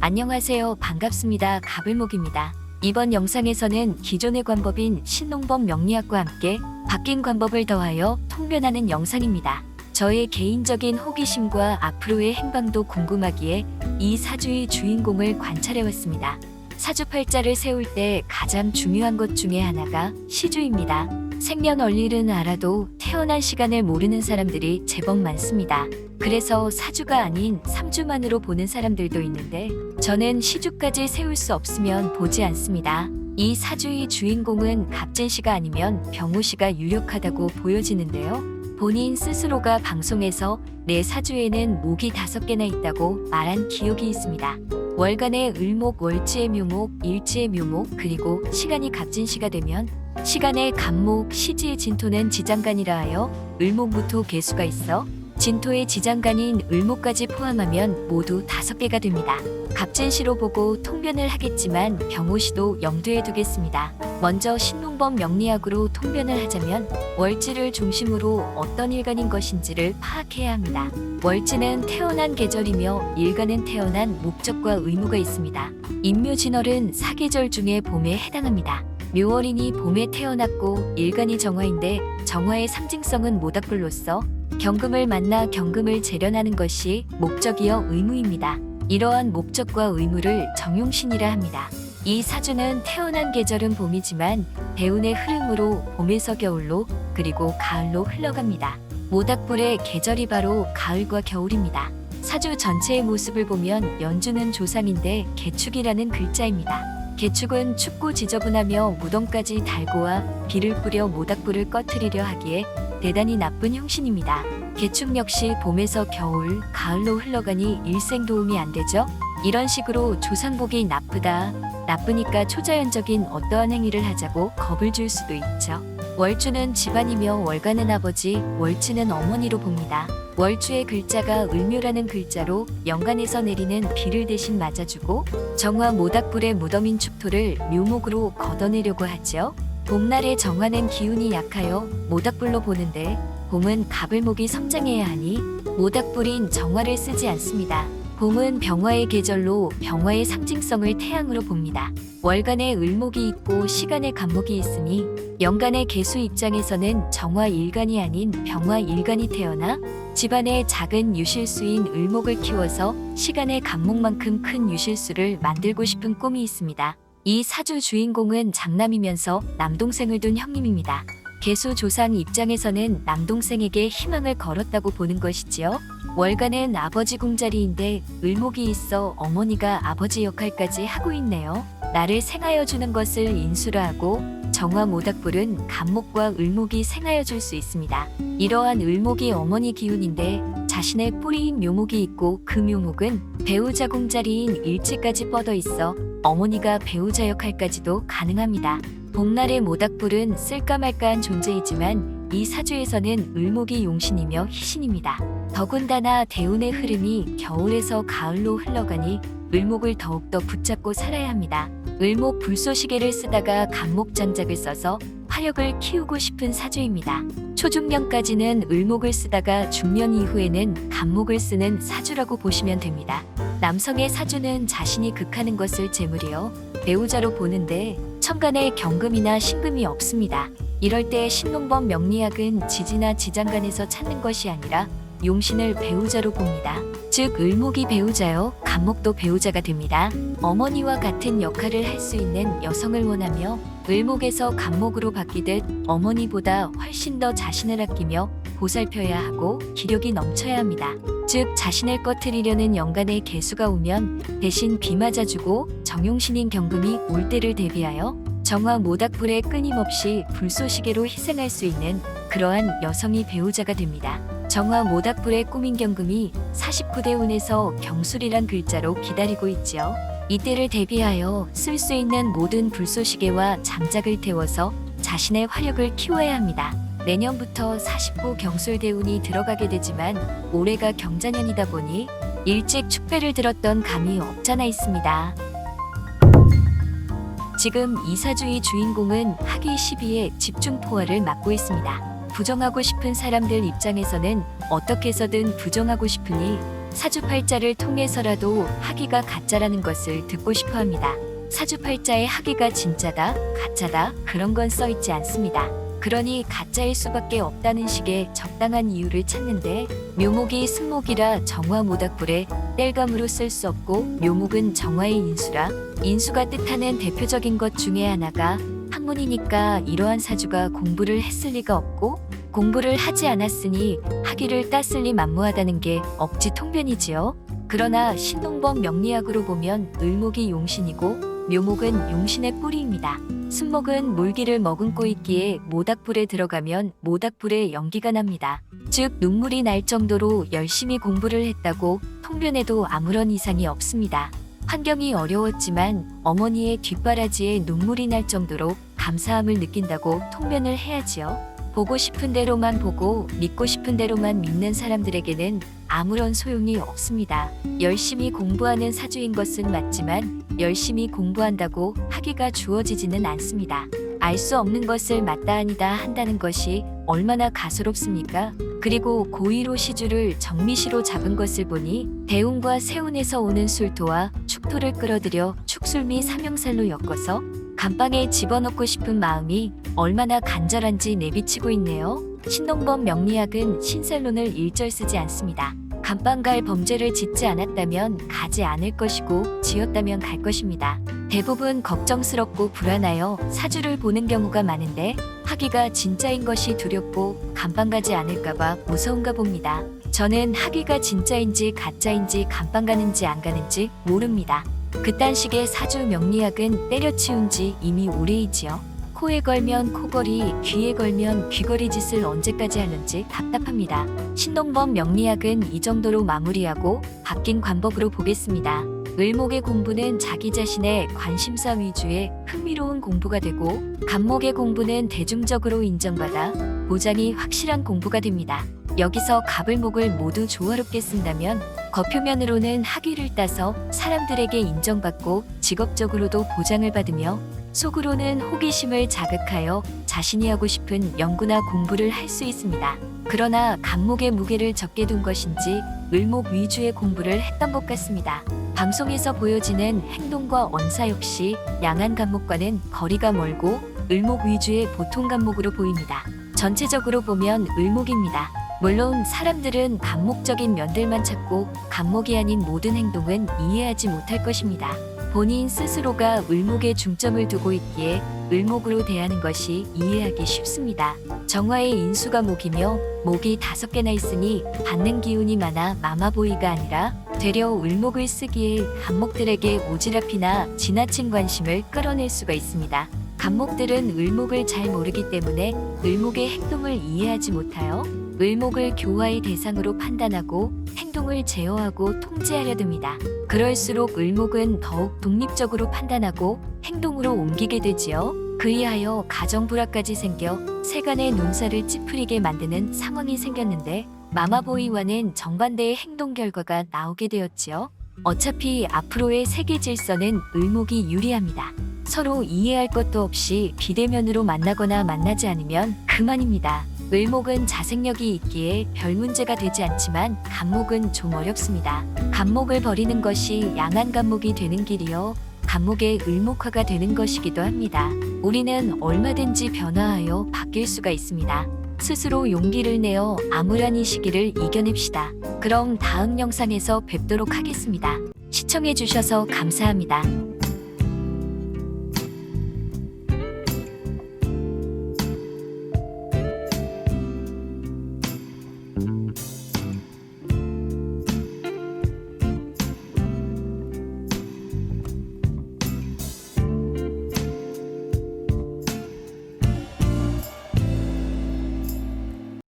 안녕하세요. 반갑습니다. 가불목입니다. 이번 영상에서는 기존의 관법인 신농법 명리학과 함께 바뀐 관법을 더하여 통변하는 영상입니다. 저의 개인적인 호기심과 앞으로의 행방도 궁금하기에 이 사주의 주인공을 관찰해왔습니다. 사주팔자를 세울 때 가장 중요한 것 중에 하나가 시주입니다. 생년월일은 알아도 태어난 시간을 모르는 사람들이 제법 많습니다. 그래서 사주가 아닌 삼주만으로 보는 사람들도 있는데 저는 시주까지 세울 수 없으면 보지 않습니다. 이 사주의 주인공은 갑진씨가 아니면 병호씨가 유력하다고 보여지는데요. 본인 스스로가 방송에서 내 사주에는 목이 5개나 있다고 말한 기억이 있습니다. 월간의 을목, 월지의 묘목, 일지의 묘목, 그리고 시간이 갑진씨가 되면 시간의 갑목, 시지의 진토는 지장간이라 하여 을목무토 개수가 있어 진토의 지장간인 을목까지 포함하면 모두 5개가 됩니다. 갑진시로 보고 통변을 하겠지만 병호시도 염두에 두겠습니다. 먼저 신농법 명리학으로 통변을 하자면 월지를 중심으로 어떤 일간인 것인지를 파악해야 합니다. 월지는 태어난 계절이며 일간은 태어난 목적과 의무가 있습니다. 인묘진월은 사계절 중에 봄에 해당합니다. 묘월인이 봄에 태어났고 일간이 정화인데 정화의 상징성은 모닥불로서 경금을 만나 경금을 재련하는 것이 목적이여 의무입니다. 이러한 목적과 의무를 정용신이라 합니다. 이 사주는 태어난 계절은 봄이지만 대운의 흐름으로 봄에서 겨울로 그리고 가을로 흘러갑니다. 모닥불의 계절이 바로 가을과 겨울입니다. 사주 전체의 모습을 보면 연주는 조상인데 개축이라는 글자입니다. 개축은 춥고 지저분하며 무덤까지 달고 와 비를 뿌려 모닥불을 꺼트리려 하기에 대단히 나쁜 형신입니다. 개축 역시 봄에서 겨울, 가을로 흘러가니 일생 도움이 안 되죠? 이런 식으로 조상복이 나쁘니까 초자연적인 어떠한 행위를 하자고 겁을 줄 수도 있죠. 월주는 집안이며 월간은 아버지, 월치는 어머니로 봅니다. 월주의 글자가 을묘라는 글자로 연간에서 내리는 비를 대신 맞아주고 정화 모닥불의 무덤인 축토를 묘목으로 걷어내려고 하죠. 봄날의 정화는 기운이 약하여 모닥불로 보는데 봄은 갑을목이 성장해야 하니 모닥불인 정화를 쓰지 않습니다. 봄은 병화의 계절로 병화의 상징성을 태양으로 봅니다. 월간에 을목이 있고 시간에 갑목이 있으니 연간의 개수 입장에서는 정화 일간이 아닌 병화 일간이 태어나 집안에 작은 유실수인 을목을 키워서 시간의 갑목만큼 큰 유실수를 만들고 싶은 꿈이 있습니다. 이 사주 주인공은 장남이면서 남동생을 둔 형님입니다. 개수 조상 입장에서는 남동생에게 희망을 걸었다고 보는 것이지요. 월간은 아버지 궁자리인데 을목이 있어 어머니가 아버지 역할까지 하고 있네요. 나를 생하여 주는 것을 인수라 하고 정화 모닥불은 갑목과 을목이 생하여 줄 수 있습니다. 이러한 을목이 어머니 기운인데 자신의 뿌리인 묘목이 있고 그 묘목은 배우자 궁자리인 일지까지 뻗어 있어 어머니가 배우자 역할까지도 가능합니다. 봄날의 모닥불은 쓸까 말까한 존재이지만 이 사주에서는 을목이 용신이며 희신입니다. 더군다나 대운의 흐름이 겨울에서 가을로 흘러가니 을목을 더욱더 붙잡고 살아야 합니다. 을목 불쏘시개를 쓰다가 갑목 장작을 써서 화력을 키우고 싶은 사주입니다. 초중년까지는 을목을 쓰다가 중년 이후에는 갑목을 쓰는 사주라고 보시면 됩니다. 남성의 사주는 자신이 극하는 것을 재물이요 배우자로 보는데 천간에 경금이나 신금이 없습니다. 이럴 때 신농법 명리학은 지지나 지장간에서 찾는 것이 아니라 용신을 배우자로 봅니다. 즉 을목이 배우자요 갑목도 배우자가 됩니다. 어머니와 같은 역할을 할 수 있는 여성을 원하며 을목에서 갑목으로 바뀌듯 어머니보다 훨씬 더 자신을 아끼며 보살펴야 하고 기력이 넘쳐야 합니다. 즉 자신을 꺼트리려는 연간의 개수가 오면 대신 비 맞아주고 정용신인 경금이 올 때를 대비하여 정화 모닥불에 끊임없이 불쏘시개로 희생할 수 있는 그러한 여성이 배우자가 됩니다. 정화 모닥불의 꾸민 경금이 49대운에서 경술이란 글자로 기다리고 있지요. 이때를 대비하여 쓸 수 있는 모든 불쏘시개와 장작을 태워서 자신의 화력을 키워야 합니다. 내년부터 49 경술대운이 들어가게 되지만 올해가 경자년이다 보니 일찍 축배를 들었던 감이 없잖아 있습니다. 지금 이 사주의 주인공은 학위 12의 집중포화를 맡고 있습니다. 부정하고 싶은 사람들 입장에서는 어떻게 해서든 부정하고 싶으니 사주팔자를 통해서라도 학위가 가짜라는 것을 듣고 싶어 합니다. 사주팔자에 학위가 진짜다, 가짜다 그런 건 써있지 않습니다. 그러니 가짜일 수밖에 없다는 식의 적당한 이유를 찾는데 묘목이 승목이라 정화 모닥불에 뗄감으로 쓸 수 없고 묘목은 정화의 인수라 인수가 뜻하는 대표적인 것 중에 하나가 학문이니까 이러한 사주가 공부를 했을 리가 없고 공부를 하지 않았으니 학위를 땄을 리 만무하다는 게 억지 통변이지요. 그러나 신동법 명리학으로 보면 을목이 용신이고 묘목은 용신의 뿌리입니다. 순목은 물기를 머금고 있기에 모닥불에 들어가면 모닥불에 연기가 납니다. 즉 눈물이 날 정도로 열심히 공부를 했다고 통변해도 아무런 이상이 없습니다. 환경이 어려웠지만 어머니의 뒷바라지에 눈물이 날 정도로 감사함을 느낀다고 통변을 해야지요. 보고 싶은 대로만 보고 믿고 싶은 대로만 믿는 사람들에게는 아무런 소용이 없습니다. 열심히 공부하는 사주인 것은 맞지만 열심히 공부한다고 학위가 주어지지는 않습니다. 알 수 없는 것을 맞다 아니다 한다는 것이 얼마나 가소롭습니까? 그리고 고의로 시주를 정미시로 잡은 것을 보니 대운과 세운에서 오는 술토와 축토를 끌어들여 축술미 삼형살로 엮어서 감방에 집어넣고 싶은 마음이 얼마나 간절한지 내비치고 있네요. 신동법 명리학은 신살론을 일절 쓰지 않습니다. 감방 갈 범죄를 짓지 않았다면 가지 않을 것이고 지었다면 갈 것입니다. 대부분 걱정스럽고 불안하여 사주를 보는 경우가 많은데 학위가 진짜인 것이 두렵고 감방 가지 않을까봐 무서운가 봅니다. 저는 학위가 진짜인지 가짜인지 감방 가는지 안 가는지 모릅니다. 그딴 식의 사주 명리학은 때려치운 지 이미 오래이지요. 코에 걸면 코걸이, 귀에 걸면 귀걸이 짓을 언제까지 하는지 답답합니다. 신동법 명리학은 이 정도로 마무리하고 바뀐 관법으로 보겠습니다. 을목의 공부는 자기 자신의 관심사 위주의 흥미로운 공부가 되고 간목의 공부는 대중적으로 인정받아 보장이 확실한 공부가 됩니다. 여기서 갑을목을 모두 조화롭게 쓴다면 겉표면으로는 학위를 따서 사람들에게 인정받고 직업적으로도 보장을 받으며 속으로는 호기심을 자극하여 자신이 하고 싶은 연구나 공부를 할 수 있습니다. 그러나 간목의 무게를 적게 둔 것인지 을목 위주의 공부를 했던 것 같습니다. 방송에서 보여지는 행동과 언사 역시 양한 간목과는 거리가 멀고 을목 위주의 보통 간목으로 보입니다. 전체적으로 보면 을목입니다. 물론 사람들은 간목적인 면들만 찾고 간목이 아닌 모든 행동은 이해하지 못할 것입니다. 본인 스스로가 을목에 중점을 두고 있기에 을목으로 대하는 것이 이해하기 쉽습니다. 정화의 인수가 목이며 목이 5개나 있으니 받는 기운이 많아 마마보이가 아니라 되려 을목을 쓰기에 간목들에게 오지랖이나 지나친 관심을 끌어낼 수가 있습니다. 간목들은 을목을 잘 모르기 때문에 을목의 행동을 이해하지 못하여 을목을 교화의 대상으로 판단하고 행동을 제어하고 통제하려 듭니다. 그럴수록 을목은 더욱 독립적으로 판단하고 행동으로 옮기게 되지요. 그리하여 가정불화까지 생겨 세간의 논사를 찌푸리게 만드는 상황이 생겼는데 마마보이와는 정반대의 행동 결과가 나오게 되었지요. 어차피 앞으로의 세계 질서는 을목이 유리합니다. 서로 이해할 것도 없이 비대면으로 만나거나 만나지 않으면 그만입니다. 을목은 자생력이 있기에 별 문제가 되지 않지만 간목은 좀 어렵습니다. 간목을 버리는 것이 양한 간목이 되는 길이요. 간목의 을목화가 되는 것이기도 합니다. 우리는 얼마든지 변화하여 바뀔 수가 있습니다. 스스로 용기를 내어 암울한 이 시기를 이겨냅시다. 그럼 다음 영상에서 뵙도록 하겠습니다. 시청해주셔서 감사합니다.